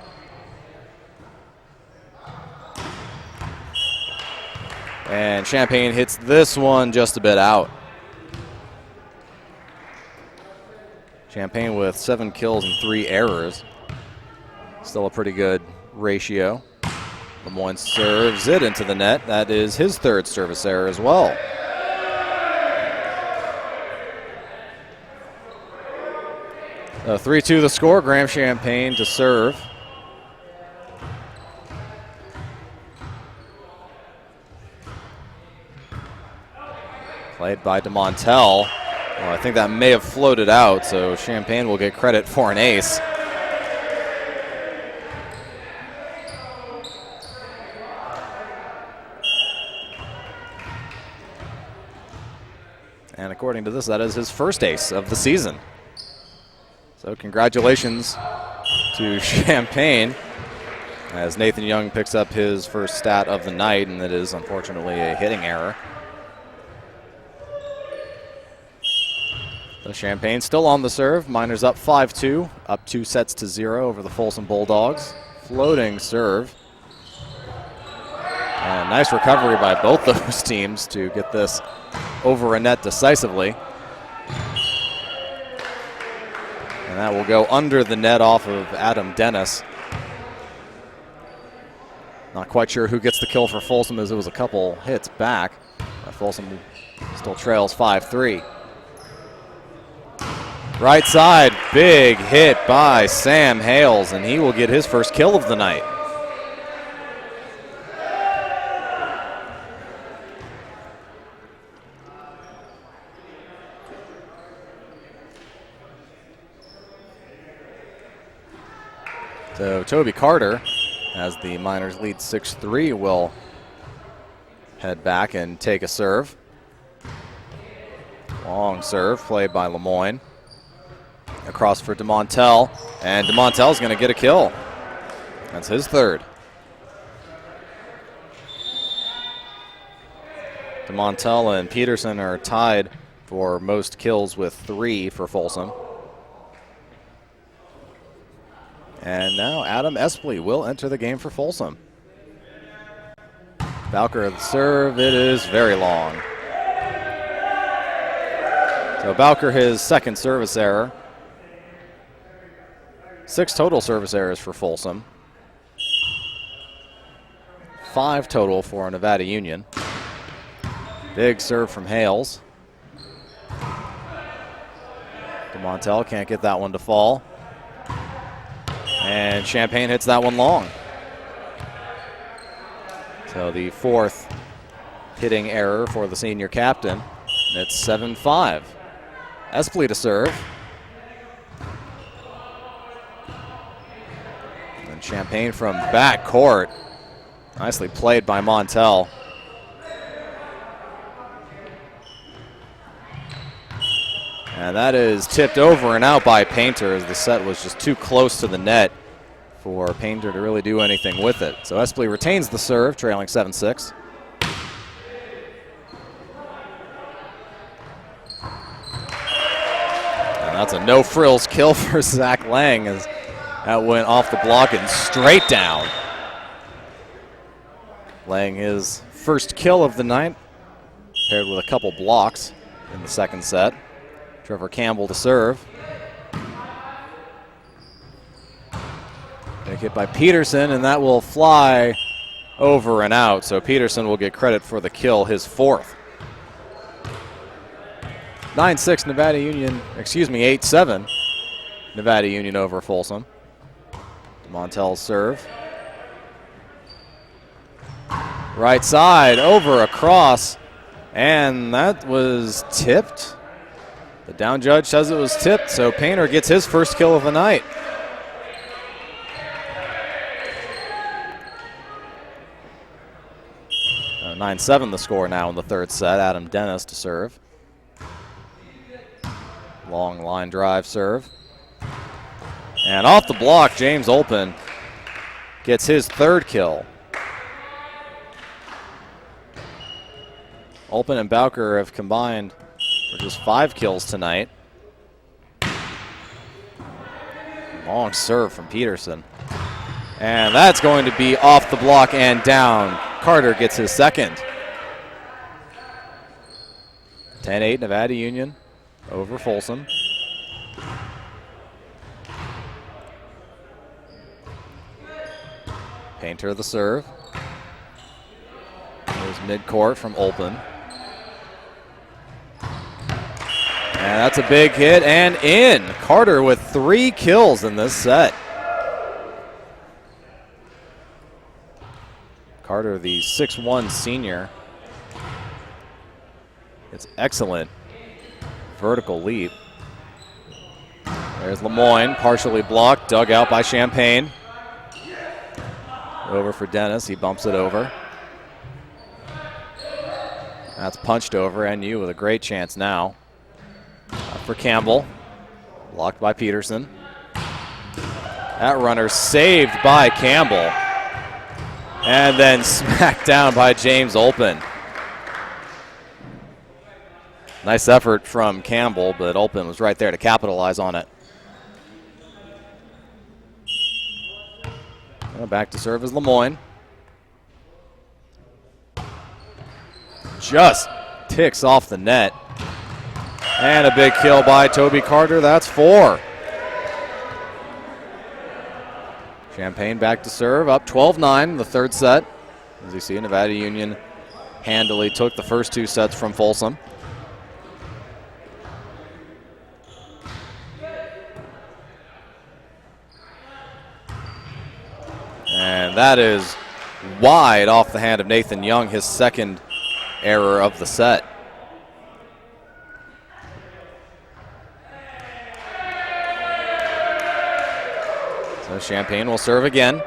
And Champagne hits this one just a bit out. Champagne with 7 kills and 3 errors. Still a pretty good ratio. Lemoyne serves it into the net. That is his third service error as well. So 3-2 the score. Graham Champagne to serve. Played by DeMontel. Well, I think that may have floated out, so Champagne will get credit for an ace. And according to this, that is his first ace of the season. So congratulations to Champagne, as Nathan Young picks up his first stat of the night, and it is unfortunately a hitting error. So Champagne still on the serve. Miners up 5-2, up 2-0 over the Folsom Bulldogs. Floating serve. And nice recovery by both those teams to get this over a net decisively. And that will go under the net off of Adam Dennis. Not quite sure who gets the kill for Folsom, as it was a couple hits back. Folsom still trails 5-3. Right side, big hit by Sam Hales, and he will get his first kill of the night. So Toby Carter, as the Miners lead 6-3, will head back and take a serve. Long serve played by Lemoyne. Across for DeMontel, and DeMontel's going to get a kill. That's his third. DeMontel and Peterson are tied for most kills with 3 for Folsom. And now Adam Espley will enter the game for Folsom. Bowker the serve, it is very long. So Bowker, his second service error. 6 total service errors for Folsom. 5 total for Nevada Union. Big serve from Hales. DeMontel can't get that one to fall. And Champaign hits that one long. So the 4th hitting error for the senior captain. And it's 7-5. Espley to serve. And Champaign from back court. Nicely played by Montel. And that is tipped over and out by Painter as the set was just too close to the net for Painter to really do anything with it. So Espley retains the serve, trailing 7-6. And that's a no-frills kill for Zach Lang as that went off the block and straight down. Lang his first kill of the night, paired with a couple blocks in the second set. Trevor Campbell to serve. Big hit by Peterson, and that will fly over and out. So Peterson will get credit for the kill, his 4th. 9-6 Nevada Union, 8-7 Nevada Union over Folsom. Montel's serve. Right side, over, across, and that was tipped. The down judge says it was tipped, so Painter gets his first kill of the night. Uh, 9-7 the score now in the third set. Adam Dennis to serve. Long line drive serve. And off the block, James Olpen gets his 3rd kill. Olpen and Bowker have combined for just 5 kills tonight. Long serve from Peterson. And that's going to be off the block and down. Carter gets his 2nd. 10-8 Nevada Union over Folsom. Painter the serve. There's midcourt from Olpen. And that's a big hit and in. Carter with 3 kills in this set. Carter, the 6'1" senior. It's excellent vertical leap. There's Lemoyne, partially blocked, dug out by Champaign. Over for Dennis, he bumps it over. That's punched over, NU with a great chance now. For Campbell, blocked by Peterson. That runner saved by Campbell. And then smacked down by James Olpen. Nice effort from Campbell, but Olpen was right there to capitalize on it. Back to serve is Lemoyne. Just ticks off the net. And a big kill by Toby Carter. That's 4. Champaign back to serve, up 12-9 in the third set. As you see, Nevada Union handily took the first 2 sets from Folsom. And that is wide off the hand of Nathan Young, his 2nd error of the set. So Champaign will serve again.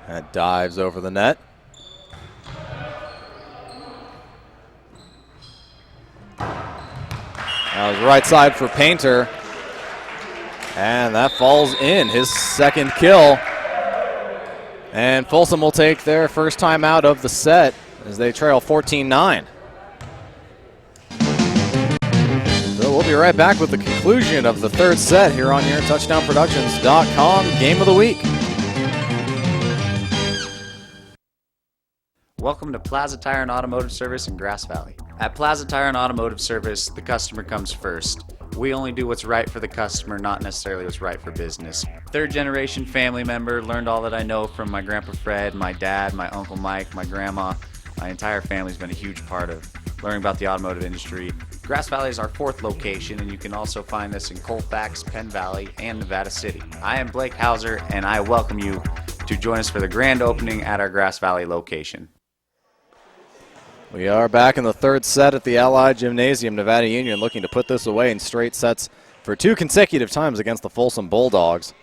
That dives over the net. That was right side for Painter. And that falls in, his 2nd kill. And Folsom will take their first time out of the set as they trail 14-9. So we'll be right back with the conclusion of the third set here on your TouchdownProductions.com Game of the Week. Welcome to Plaza Tire and Automotive Service in Grass Valley. At Plaza Tire and Automotive Service, the customer comes first. We only do what's right for the customer, not necessarily what's right for business. Third generation family member, learned all that I know from my Grandpa Fred, my dad, my Uncle Mike, my grandma. My entire family's been a huge part of learning about the automotive industry. Grass Valley is our 4th location, and you can also find us in Colfax, Penn Valley, and Nevada City. I am Blake Hauser, and I welcome you to join us for the grand opening at our Grass Valley location. We are back in the 3rd set at the Ali Gymnasium. Nevada Union looking to put this away in straight sets for 2 consecutive times against the Folsom Bulldogs.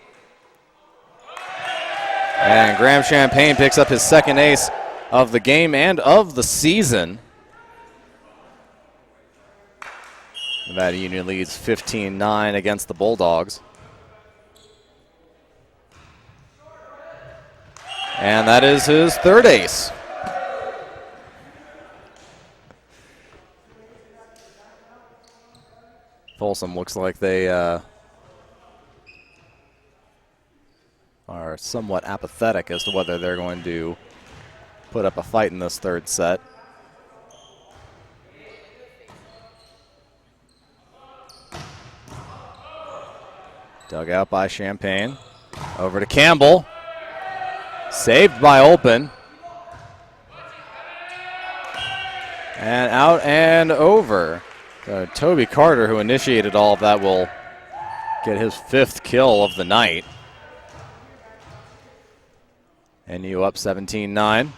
And Graham Champagne picks up his 2nd ace of the game and of the season. Nevada Union leads 15-9 against the Bulldogs. And that is his 3rd ace. Folsom looks like they are somewhat apathetic as to whether they're going to put up a fight in this 3rd set. Dug out by Champagne. Over to Campbell. Saved by Olpen. And out and over. Toby Carter, who initiated all of that, will get his 5th kill of the night. NU up 17-9.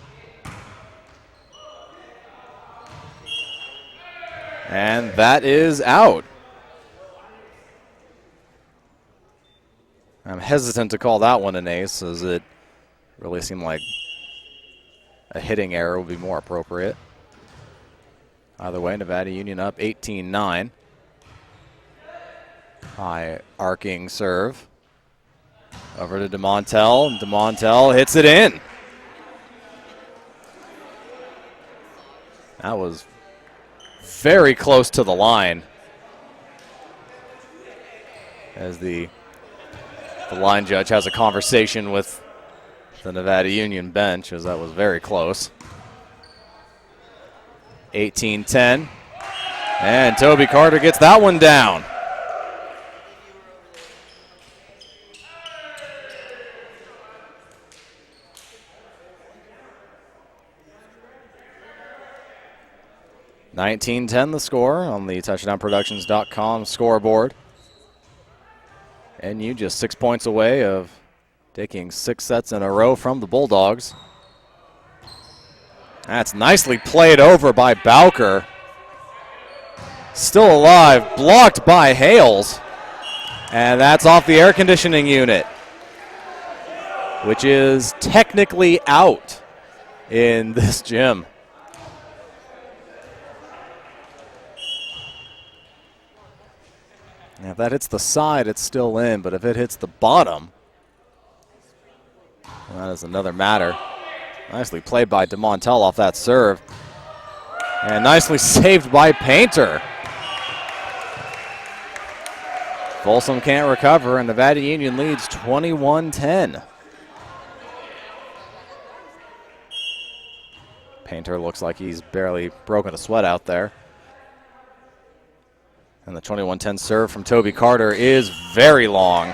And that is out. I'm hesitant to call that one an ace, as it really seemed like a hitting error would be more appropriate. Either way, Nevada Union up 18-9. High arcing serve. Over to DeMontel, and DeMontel hits it in. That was very close to the line. As the line judge has a conversation with the Nevada Union bench, as that was very close. 18-10. And Toby Carter gets that one down. (19-10) the score on the touchdownproductions.com scoreboard. NU just 6 points away of taking 6 sets in a row from the Bulldogs. That's nicely played over by Bowker. Still alive, blocked by Hales. And that's off the air conditioning unit, which is technically out in this gym. Now, if that hits the side, it's still in, but if it hits the bottom, that is another matter. Nicely played by DeMontel off that serve. And nicely saved by Painter. Folsom can't recover, and Nevada Union leads 21-10. Painter looks like he's barely broken a sweat out there. And the 21-10 serve from Toby Carter is very long.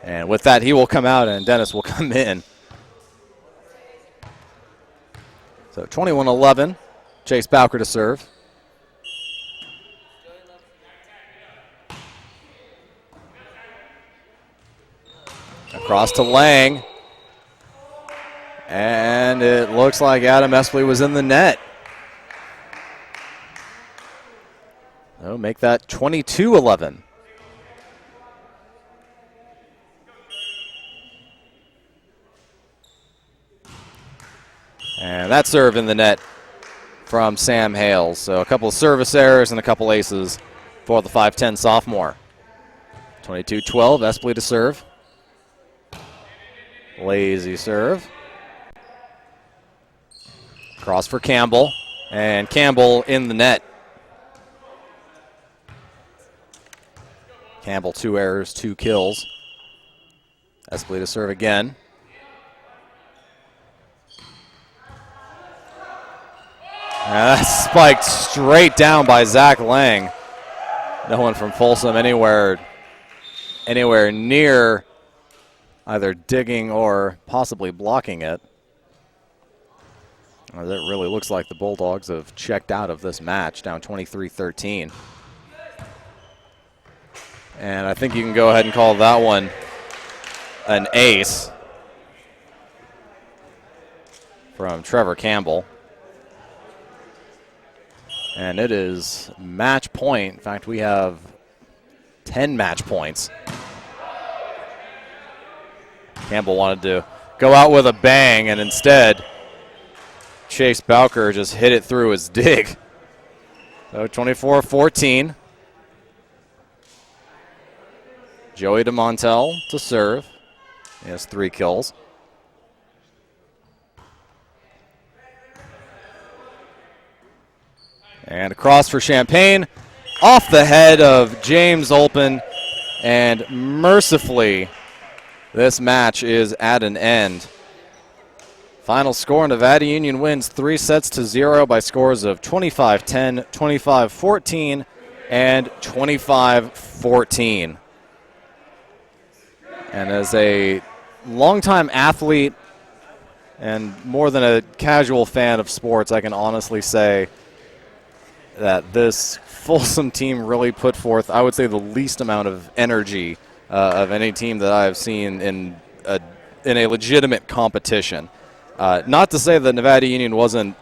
And with that, he will come out and Dennis will come in. So 21-11, Chase Bowker to serve. Across to Lang. And it looks like Adam Espley was in the net. So make that 22-11. And that serve in the net from Sam Hales. So a couple of service errors and a couple aces for the 5'10 sophomore. 22-12, Espley to serve. Lazy serve. Cross for Campbell. And Campbell in the net. Campbell 2 errors, 2 kills. Espley to serve again. That's spiked straight down by Zach Lang. No one from Folsom anywhere near either digging or possibly blocking it. It really looks like the Bulldogs have checked out of this match, down 23-13. And I think you can go ahead and call that one an ace from Trevor Campbell. And it is match point. In fact, we have 10 match points. Campbell wanted to go out with a bang, and instead Chase Bowker just hit it through his dig. So 24-14. Joey DeMontel to serve. He has 3 kills. And across for Champaign. Off the head of James Olpen. And mercifully, this match is at an end. Final score, Nevada Union wins 3-0 by scores of 25-10, 25-14, and 25-14. And as a longtime athlete and more than a casual fan of sports, I can honestly say that this Folsom team really put forth, I would say, the least amount of energy of any team that I have seen in a legitimate competition. Not to say that Nevada Union wasn't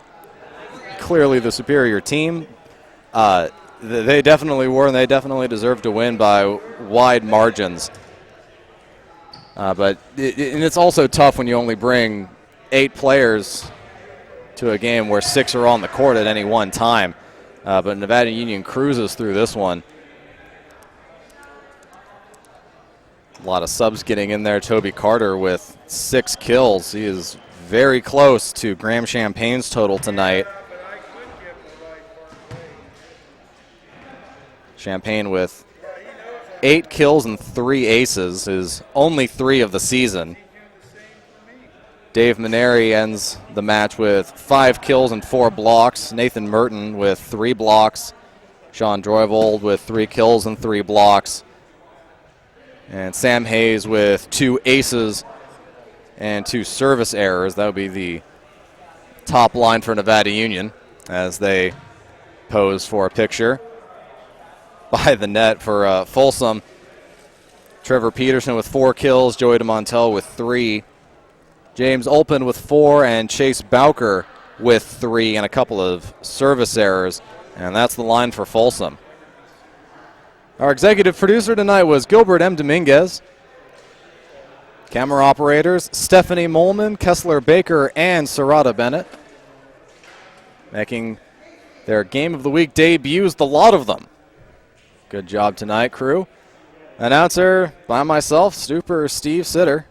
clearly the superior team. They definitely were, and they definitely deserved to win by wide margins. But it's also tough when you only bring 8 players to a game where 6 are on the court at any one time. But Nevada Union cruises through this one. A lot of subs getting in there. Toby Carter with 6 kills. He is very close to Graham Champagne's total tonight. Champaign with 8 kills and 3 aces, his only 3 of the season. Dave Maneri ends the match with 5 kills and 4 blocks. Nathan Merton with 3 blocks. Sean Droyvold with 3 kills and 3 blocks. And Sam Hayes with 2 aces and 2 service errors. That would be the top line for Nevada Union as they pose for a picture by the net for Folsom. Trevor Peterson with 4 kills, Joey DeMontel with 3, James Olpen with 4, and Chase Bowker with 3 and a couple of service errors. And that's the line for Folsom. Our executive producer tonight was Gilbert M. Dominguez. Camera operators, Stephanie Molman, Kessler Baker, and Sarada Bennett. Making their Game of the Week debuts, the lot of them. Good job tonight, crew. Announcer by myself, Super Steve Sitter.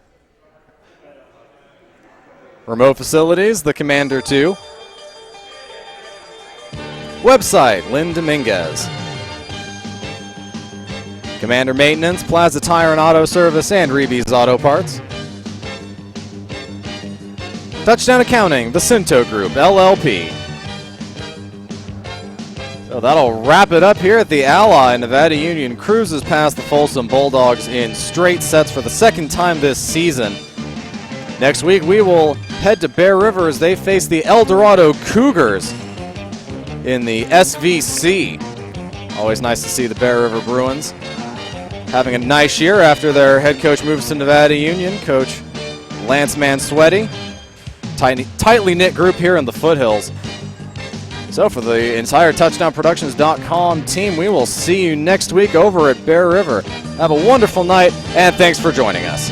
Remote facilities, the Commander 2. Website, Lynn Dominguez. Commander Maintenance, Plaza Tire and Auto Service, and Reeby's Auto Parts. Touchdown Accounting, the Cinto Group, LLP. So that'll wrap it up here at the Ally. Nevada Union cruises past the Folsom Bulldogs in straight sets for the 2nd time this season. Next week we will head to Bear River as they face the El Dorado Cougars in the SVC. Always nice to see the Bear River Bruins having a nice year after their head coach moves to Nevada Union. Coach Lance Mansuetti. Tightly knit group here in the foothills. So for the entire TouchdownProductions.com team, we will see you next week over at Bear River. Have a wonderful night, and thanks for joining us.